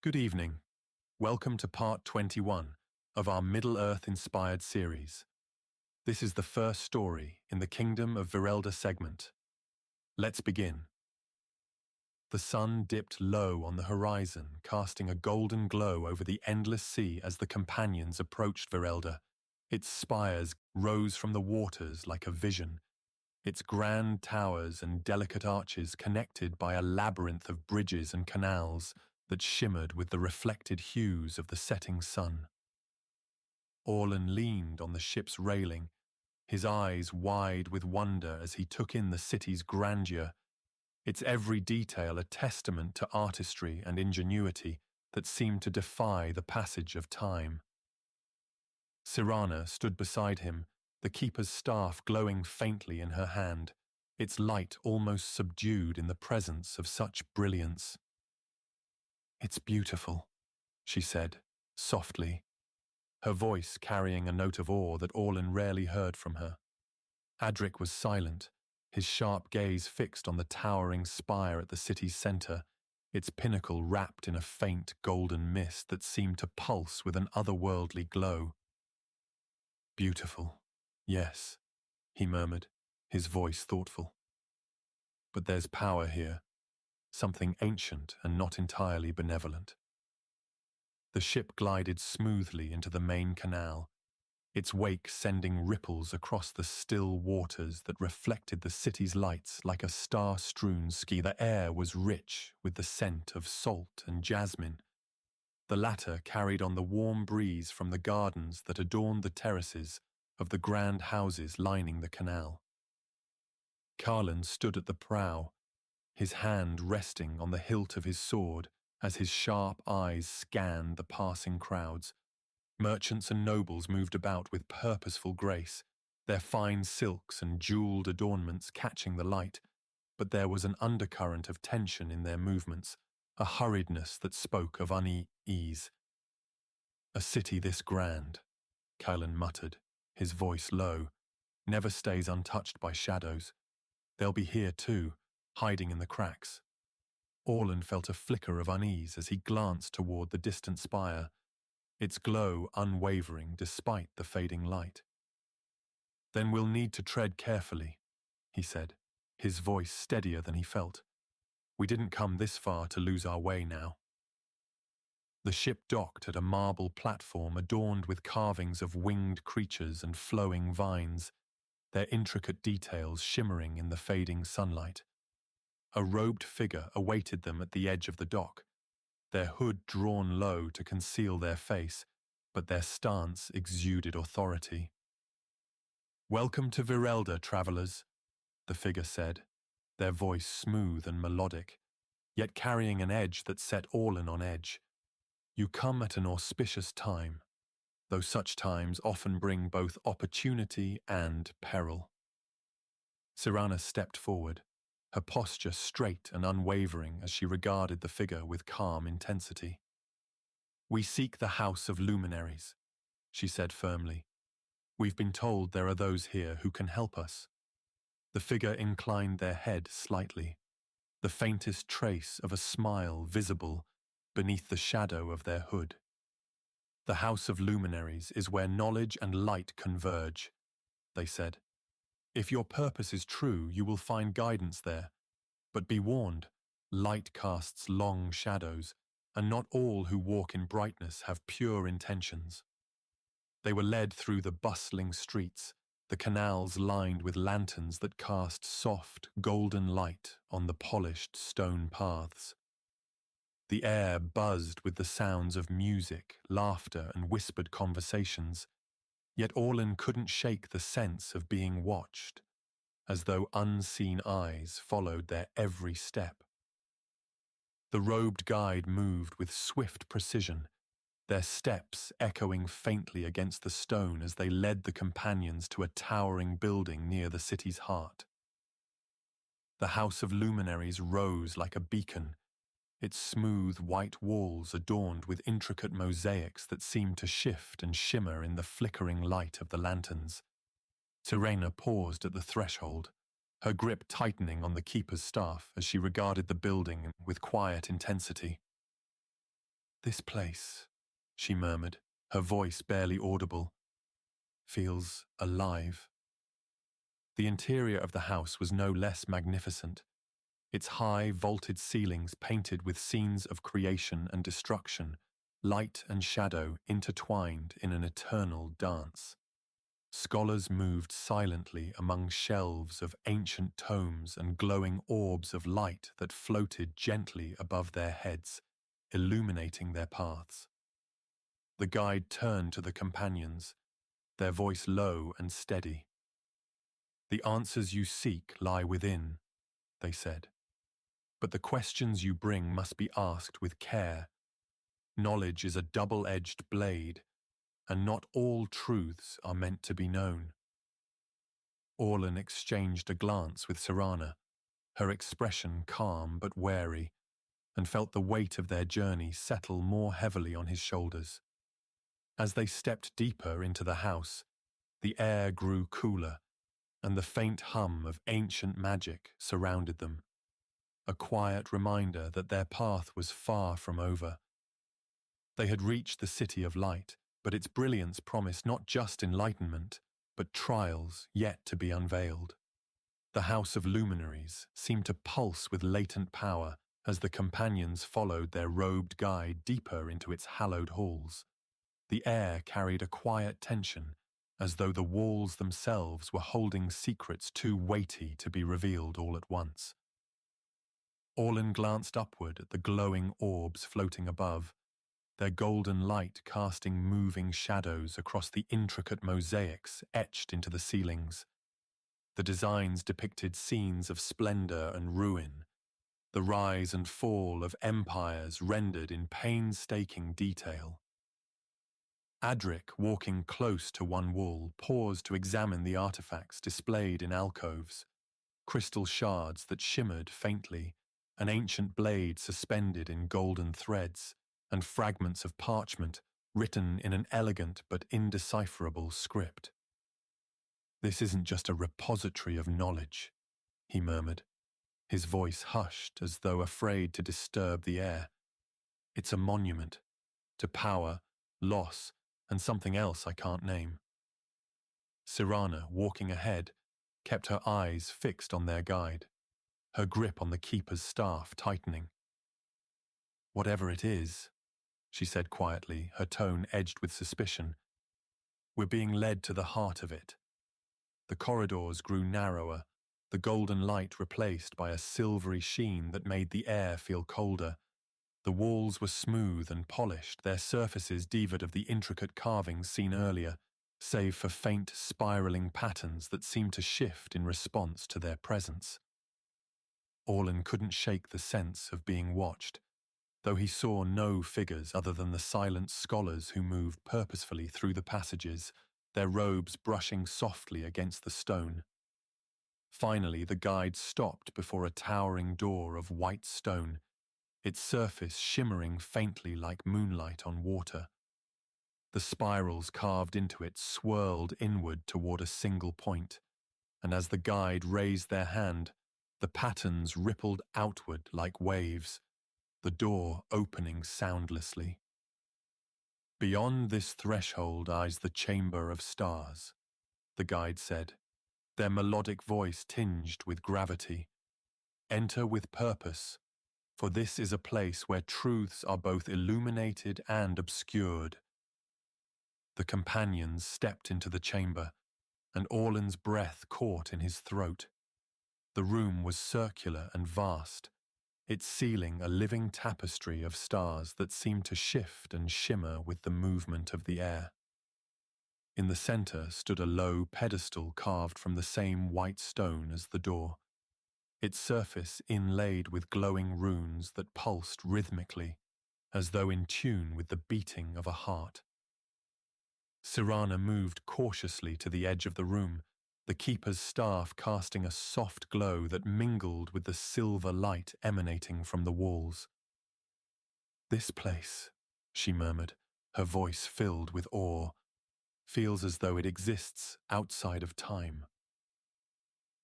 Good evening. Welcome to part 21 of our Middle-earth-inspired series. This is the first story in the Kingdom of Virelda segment. Let's begin. The sun dipped low on the horizon, casting a golden glow over the endless sea as the companions approached Virelda. Its spires rose from the waters like a vision, its grand towers and delicate arches connected by a labyrinth of bridges and canals that shimmered with the reflected hues of the setting sun. Orlen leaned on the ship's railing, his eyes wide with wonder as he took in the city's grandeur, its every detail a testament to artistry and ingenuity that seemed to defy the passage of time. Cyrana stood beside him, the keeper's staff glowing faintly in her hand, its light almost subdued in the presence of such brilliance. "It's beautiful," she said, softly, her voice carrying a note of awe that Orlen rarely heard from her. Adric was silent, his sharp gaze fixed on the towering spire at the city's centre, its pinnacle wrapped in a faint golden mist that seemed to pulse with an otherworldly glow. "Beautiful, yes," he murmured, his voice thoughtful. "But there's power here. Something ancient and not entirely benevolent." The ship glided smoothly into the main canal, its wake sending ripples across the still waters that reflected the city's lights like a star-strewn ski. The air was rich with the scent of salt and jasmine. The latter carried on the warm breeze from the gardens that adorned the terraces of the grand houses lining the canal. Calen stood at the prow, his hand resting on the hilt of his sword as his sharp eyes scanned the passing crowds. Merchants and nobles moved about with purposeful grace, their fine silks and jeweled adornments catching the light, but there was an undercurrent of tension in their movements, a hurriedness that spoke of unease. "A city this grand," Calen muttered, his voice low, "never stays untouched by shadows. They'll be here too, hiding in the cracks." Orlen felt a flicker of unease as he glanced toward the distant spire, its glow unwavering despite the fading light. "Then we'll need to tread carefully," he said, his voice steadier than he felt. "We didn't come this far to lose our way now." The ship docked at a marble platform adorned with carvings of winged creatures and flowing vines, their intricate details shimmering in the fading sunlight. A robed figure awaited them at the edge of the dock, their hood drawn low to conceal their face, but their stance exuded authority. "Welcome to Virelda, travellers," the figure said, their voice smooth and melodic, yet carrying an edge that set Orlen on edge. "You come at an auspicious time, though such times often bring both opportunity and peril." Cyrana stepped forward, her posture straight and unwavering as she regarded the figure with calm intensity. "We seek the House of Luminaries," she said firmly. "We've been told there are those here who can help us." The figure inclined their head slightly, the faintest trace of a smile visible beneath the shadow of their hood. "The House of Luminaries is where knowledge and light converge," they said. "If your purpose is true, you will find guidance there. But be warned, light casts long shadows, and not all who walk in brightness have pure intentions." They were led through the bustling streets, the canals lined with lanterns that cast soft, golden light on the polished stone paths. The air buzzed with the sounds of music, laughter, and whispered conversations, yet Orlen couldn't shake the sense of being watched, as though unseen eyes followed their every step. The robed guide moved with swift precision, their steps echoing faintly against the stone as they led the companions to a towering building near the city's heart. The House of Luminaries rose like a beacon, its smooth white walls adorned with intricate mosaics that seemed to shift and shimmer in the flickering light of the lanterns. Cyrana paused at the threshold, her grip tightening on the keeper's staff as she regarded the building with quiet intensity. This place, she murmured, her voice barely audible, feels alive. The interior of the house was no less magnificent, its high, vaulted ceilings painted with scenes of creation and destruction, light and shadow intertwined in an eternal dance. Scholars moved silently among shelves of ancient tomes and glowing orbs of light that floated gently above their heads, illuminating their paths. The guide turned to the companions, their voice low and steady. "The answers you seek lie within," they said. "But the questions you bring must be asked with care. Knowledge is a double-edged blade, and not all truths are meant to be known." Orlen exchanged a glance with Cyrana, her expression calm but wary, and felt the weight of their journey settle more heavily on his shoulders. As they stepped deeper into the house, the air grew cooler, and the faint hum of ancient magic surrounded them, a quiet reminder that their path was far from over. They had reached the City of Light, but its brilliance promised not just enlightenment, but trials yet to be unveiled. The House of Luminaries seemed to pulse with latent power as the companions followed their robed guide deeper into its hallowed halls. The air carried a quiet tension, as though the walls themselves were holding secrets too weighty to be revealed all at once. Orlen glanced upward at the glowing orbs floating above, their golden light casting moving shadows across the intricate mosaics etched into the ceilings. The designs depicted scenes of splendor and ruin, the rise and fall of empires rendered in painstaking detail. Adric, walking close to one wall, paused to examine the artifacts displayed in alcoves, crystal shards that shimmered faintly, an ancient blade suspended in golden threads, and fragments of parchment written in an elegant but indecipherable script. "This isn't just a repository of knowledge," he murmured, his voice hushed as though afraid to disturb the air. "It's a monument to power, loss, and something else I can't name." Cyrana, walking ahead, kept her eyes fixed on their guide, her grip on the keeper's staff tightening. "Whatever it is," she said quietly, her tone edged with suspicion, "we're being led to the heart of it." The corridors grew narrower, the golden light replaced by a silvery sheen that made the air feel colder. The walls were smooth and polished, their surfaces devoid of the intricate carvings seen earlier, save for faint spiraling patterns that seemed to shift in response to their presence. Orlen couldn't shake the sense of being watched, though he saw no figures other than the silent scholars who moved purposefully through the passages, their robes brushing softly against the stone. Finally, the guide stopped before a towering door of white stone, its surface shimmering faintly like moonlight on water. The spirals carved into it swirled inward toward a single point, and as the guide raised their hand, the patterns rippled outward like waves, the door opening soundlessly. "Beyond this threshold lies the Chamber of Stars," the guide said, their melodic voice tinged with gravity. "Enter with purpose, for this is a place where truths are both illuminated and obscured." The companions stepped into the chamber, and Orlen's breath caught in his throat. The room was circular and vast, its ceiling a living tapestry of stars that seemed to shift and shimmer with the movement of the air. In the center stood a low pedestal carved from the same white stone as the door, its surface inlaid with glowing runes that pulsed rhythmically, as though in tune with the beating of a heart. Cyrana moved cautiously to the edge of the room, the keeper's staff casting a soft glow that mingled with the silver light emanating from the walls. "This place," she murmured, her voice filled with awe, "feels as though it exists outside of time."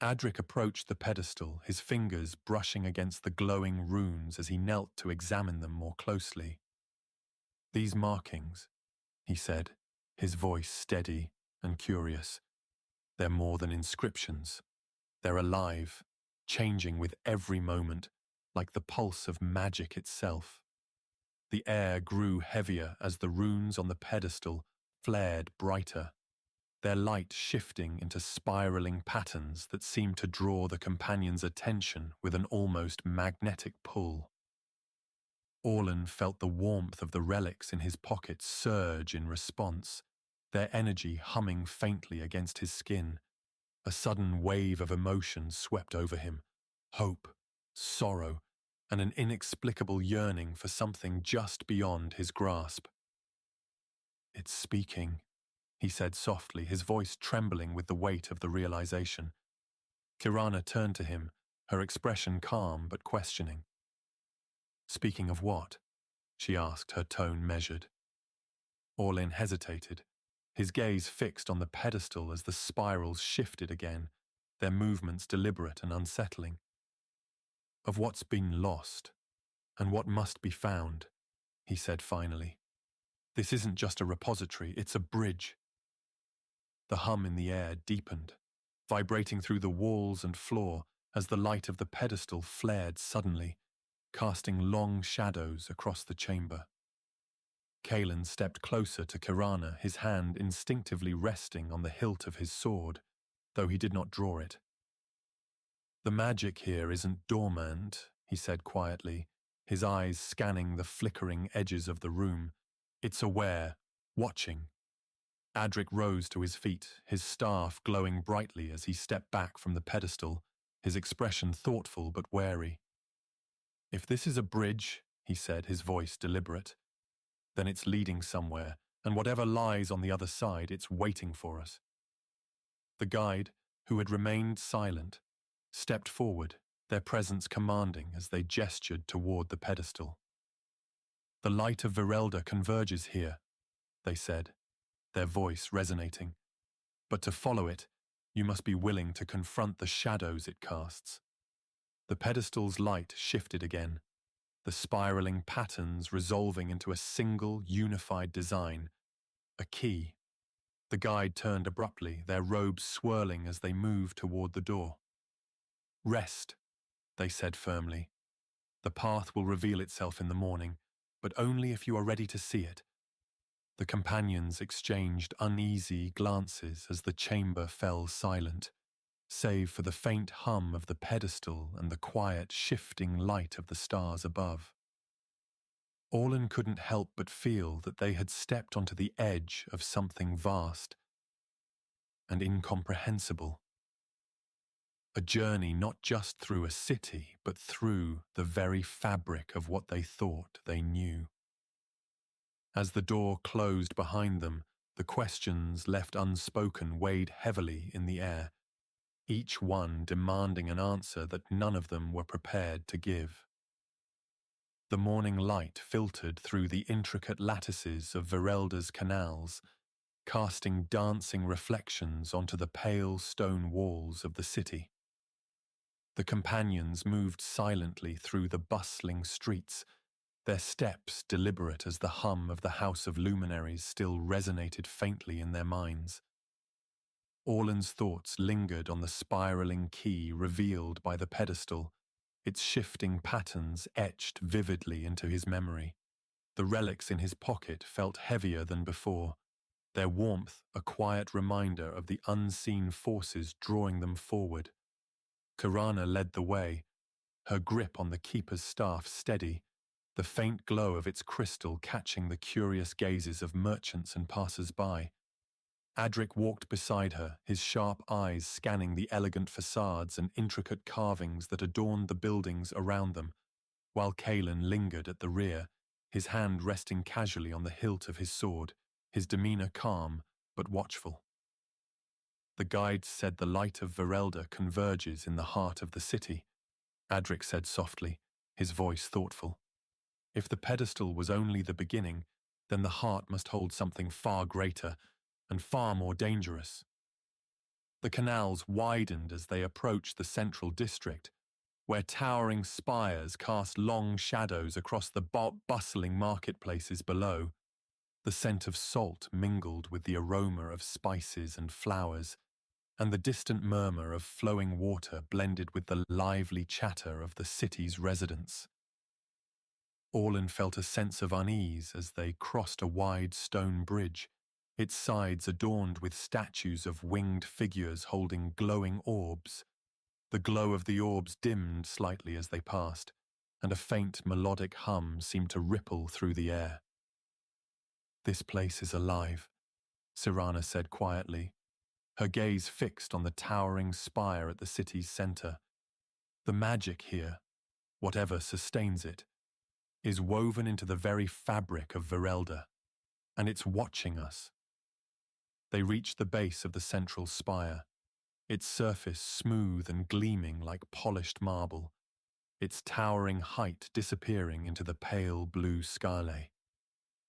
Adric approached the pedestal, his fingers brushing against the glowing runes as he knelt to examine them more closely. These markings, he said, his voice steady and curious. They're more than inscriptions. They're alive, changing with every moment, like the pulse of magic itself. The air grew heavier as the runes on the pedestal flared brighter, their light shifting into spiraling patterns that seemed to draw the companion's attention with an almost magnetic pull. Orlen felt the warmth of the relics in his pocket surge in response, their energy humming faintly against his skin. A sudden wave of emotion swept over him, hope, sorrow, and an inexplicable yearning for something just beyond his grasp. "It's speaking," he said softly, his voice trembling with the weight of the realization. Cyrana turned to him, her expression calm but questioning. "Speaking of what?" she asked, her tone measured. Orlen hesitated, his gaze fixed on the pedestal as the spirals shifted again, their movements deliberate and unsettling. "Of what's been lost, and what must be found," he said finally. "This isn't just a repository, it's a bridge." The hum in the air deepened, vibrating through the walls and floor as the light of the pedestal flared suddenly, casting long shadows across the chamber. Calen stepped closer to Cyrana, his hand instinctively resting on the hilt of his sword, though he did not draw it. "The magic here isn't dormant," he said quietly, his eyes scanning the flickering edges of the room. "It's aware, watching." Adric rose to his feet, his staff glowing brightly as he stepped back from the pedestal, his expression thoughtful but wary. "If this is a bridge," he said, his voice deliberate, "then it's leading somewhere, and whatever lies on the other side, it's waiting for us." The guide, who had remained silent, stepped forward, their presence commanding as they gestured toward the pedestal. "The light of Virelda converges here," they said, their voice resonating. "But to follow it, you must be willing to confront the shadows it casts." The pedestal's light shifted again, the spiraling patterns resolving into a single, unified design, a key. The guide turned abruptly, their robes swirling as they moved toward the door. "Rest," they said firmly. "The path will reveal itself in the morning, but only if you are ready to see it." The companions exchanged uneasy glances as the chamber fell silent, save for the faint hum of the pedestal and the quiet, shifting light of the stars above. Orlen couldn't help but feel that they had stepped onto the edge of something vast and incomprehensible. A journey not just through a city, but through the very fabric of what they thought they knew. As the door closed behind them, the questions left unspoken weighed heavily in the air, each one demanding an answer that none of them were prepared to give. The morning light filtered through the intricate lattices of Virelda's canals, casting dancing reflections onto the pale stone walls of the city. The companions moved silently through the bustling streets, their steps deliberate as the hum of the House of Luminaries still resonated faintly in their minds. Orlen's thoughts lingered on the spiraling key revealed by the pedestal, its shifting patterns etched vividly into his memory. The relics in his pocket felt heavier than before, their warmth a quiet reminder of the unseen forces drawing them forward. Cyrana led the way, her grip on the keeper's staff steady, the faint glow of its crystal catching the curious gazes of merchants and passers-by. Adric walked beside her, his sharp eyes scanning the elegant facades and intricate carvings that adorned the buildings around them, while Calen lingered at the rear, his hand resting casually on the hilt of his sword, his demeanor calm but watchful. "The guide said the light of Virelda converges in the heart of the city," Adric said softly, his voice thoughtful. "If the pedestal was only the beginning, then the heart must hold something far greater and far more dangerous." The canals widened as they approached the central district, where towering spires cast long shadows across the bustling marketplaces below. The scent of salt mingled with the aroma of spices and flowers, and the distant murmur of flowing water blended with the lively chatter of the city's residents. Orlen felt a sense of unease as they crossed a wide stone bridge, its sides adorned with statues of winged figures holding glowing orbs. The glow of the orbs dimmed slightly as they passed, and a faint melodic hum seemed to ripple through the air. "This place is alive," Cyrana said quietly, her gaze fixed on the towering spire at the city's center. "The magic here, whatever sustains it, is woven into the very fabric of Virelda, and it's watching us." They reached the base of the central spire, its surface smooth and gleaming like polished marble, its towering height disappearing into the pale blue sky.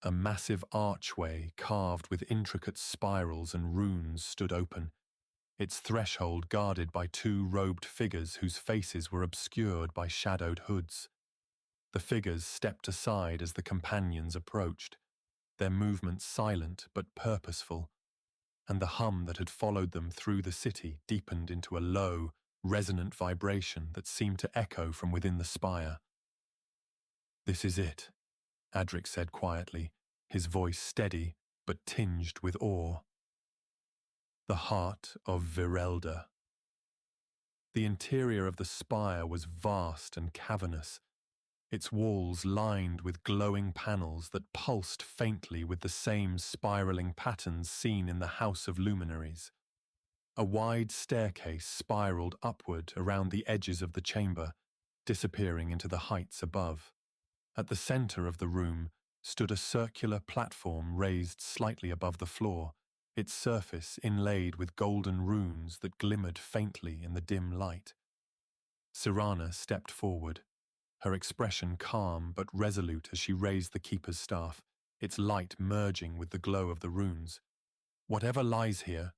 A massive archway carved with intricate spirals and runes stood open, its threshold guarded by two robed figures whose faces were obscured by shadowed hoods. The figures stepped aside as the companions approached, their movements silent but purposeful, and the hum that had followed them through the city deepened into a low, resonant vibration that seemed to echo from within the spire. "This is it," Adric said quietly, his voice steady but tinged with awe. "The heart of Virelda." The interior of the spire was vast and cavernous, its walls lined with glowing panels that pulsed faintly with the same spiraling patterns seen in the House of Luminaries. A wide staircase spiraled upward around the edges of the chamber, disappearing into the heights above. At the center of the room stood a circular platform raised slightly above the floor, its surface inlaid with golden runes that glimmered faintly in the dim light. Cyrana stepped forward, her expression calm but resolute as she raised the keeper's staff, its light merging with the glow of the runes. "Whatever lies here,"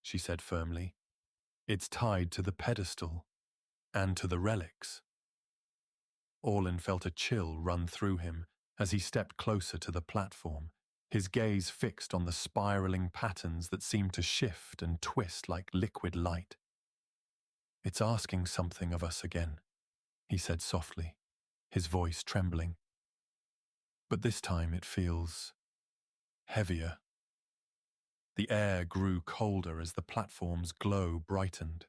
she said firmly, "it's tied to the pedestal and to the relics." Orlen felt a chill run through him as he stepped closer to the platform, his gaze fixed on the spiraling patterns that seemed to shift and twist like liquid light. "It's asking something of us again," he said softly, his voice trembling. "But this time it feels heavier." The air grew colder as the platform's glow brightened,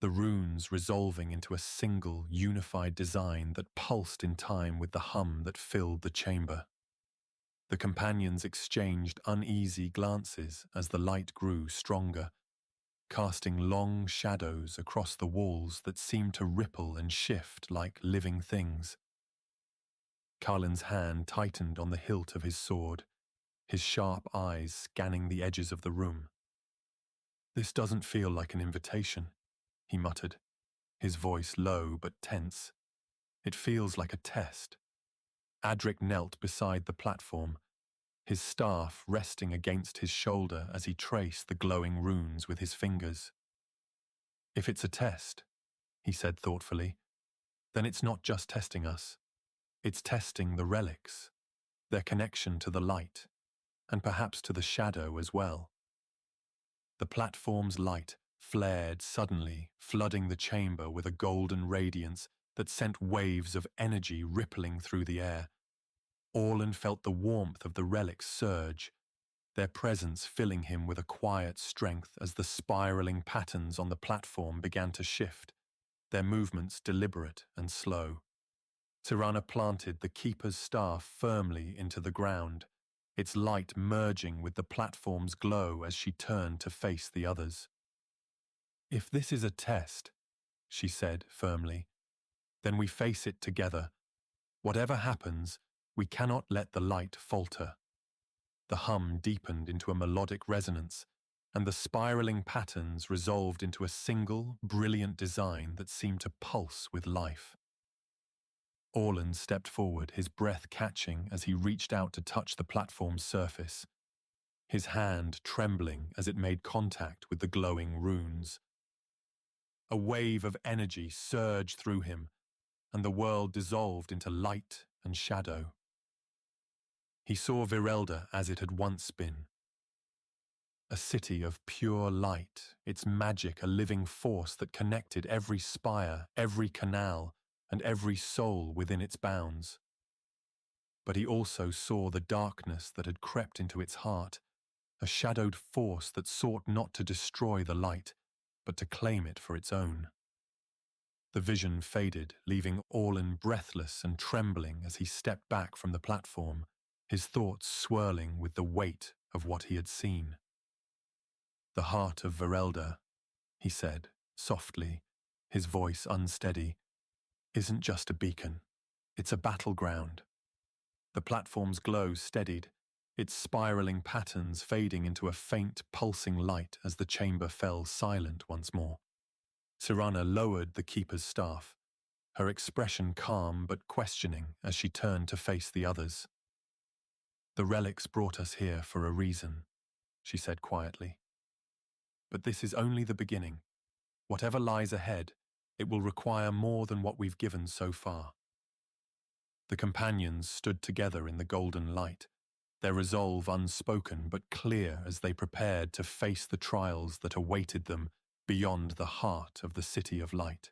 the runes resolving into a single, unified design that pulsed in time with the hum that filled the chamber. The companions exchanged uneasy glances as the light grew stronger, casting long shadows across the walls that seemed to ripple and shift like living things. Calen's hand tightened on the hilt of his sword, his sharp eyes scanning the edges of the room. "This doesn't feel like an invitation," he muttered, his voice low but tense. "It feels like a test." Adric knelt beside the platform, his staff resting against his shoulder as he traced the glowing runes with his fingers. "If it's a test," he said thoughtfully, "then it's not just testing us. It's testing the relics, their connection to the light, and perhaps to the shadow as well." The platform's light flared suddenly, flooding the chamber with a golden radiance that sent waves of energy rippling through the air. Orlen felt the warmth of the relics surge, their presence filling him with a quiet strength as the spiraling patterns on the platform began to shift, their movements deliberate and slow. Cyrana planted the keeper's staff firmly into the ground, its light merging with the platform's glow as she turned to face the others. "If this is a test," she said firmly, "then we face it together. Whatever happens, we cannot let the light falter." The hum deepened into a melodic resonance, and the spiraling patterns resolved into a single, brilliant design that seemed to pulse with life. Orlen stepped forward, his breath catching as he reached out to touch the platform's surface, his hand trembling as it made contact with the glowing runes. A wave of energy surged through him, and the world dissolved into light and shadow. He saw Virelda as it had once been. A city of pure light, its magic a living force that connected every spire, every canal, and every soul within its bounds. But he also saw the darkness that had crept into its heart, a shadowed force that sought not to destroy the light, but to claim it for its own. The vision faded, leaving Orlen breathless and trembling as he stepped back from the platform, his thoughts swirling with the weight of what he had seen. "The heart of Virelda," he said, softly, his voice unsteady, "isn't just a beacon. It's a battleground." The platform's glow steadied, its spiraling patterns fading into a faint, pulsing light as the chamber fell silent once more. Cyrana lowered the keeper's staff, her expression calm but questioning as she turned to face the others. "The relics brought us here for a reason," she said quietly. "But this is only the beginning. Whatever lies ahead, it will require more than what we've given so far." The companions stood together in the golden light, their resolve unspoken but clear as they prepared to face the trials that awaited them beyond the heart of the City of Light.